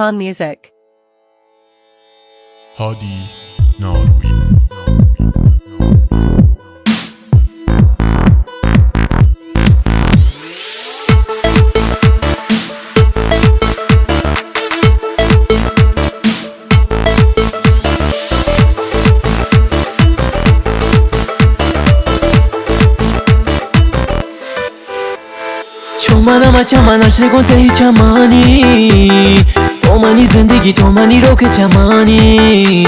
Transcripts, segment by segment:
Khan Music. هادی ناروی. تو منم چمن عشق کنته هی چمانی تو منی زندگی تو منی رو که چمانی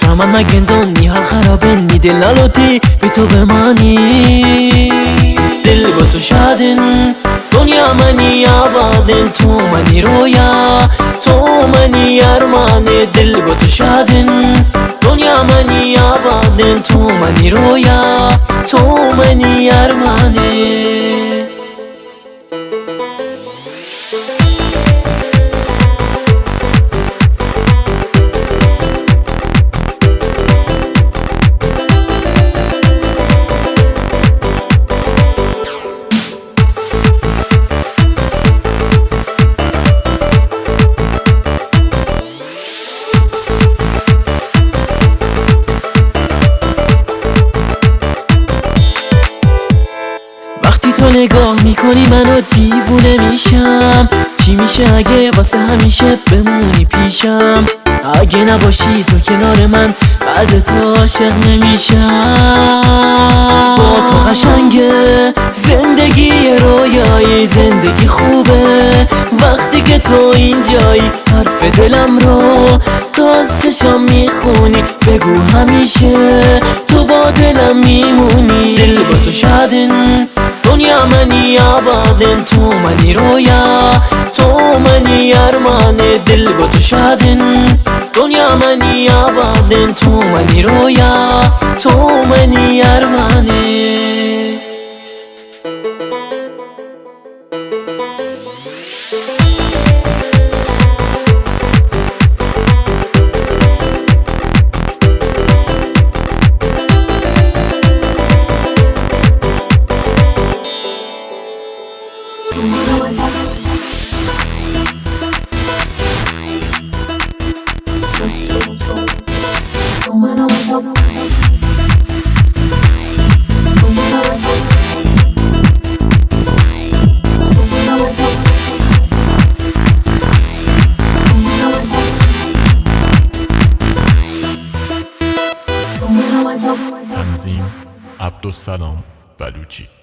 تا من مگندونی حال خرابنی دل نلوتی بی تو بمانی دل با تو شادن دنیا منی آبادن تو منی رویا تو منی ارمان دل با تو شادن دنیا منی آبادن تو منی رویا تو منی ارمانه تو نگاه میکنی منو دیوونه میشم چی میشه اگه واسه همیشه بمونی پیشم اگه نباشی تو کنار من بعد تو عاشق نمیشم با تو قشنگه زندگی رویایی زندگی خوبه وقتی که تو اینجایی حرف دلم رو تو از چشم میخونی بگو همیشه تو با دلم میمونی دل با تو شادن دنیا منی آبادن تو منی رویا تو منی ارمان دل با تو شادن دنیا منی آبادن تو منی رویا تو منی ارمانه تنظیم عبدالسلام بلوچی.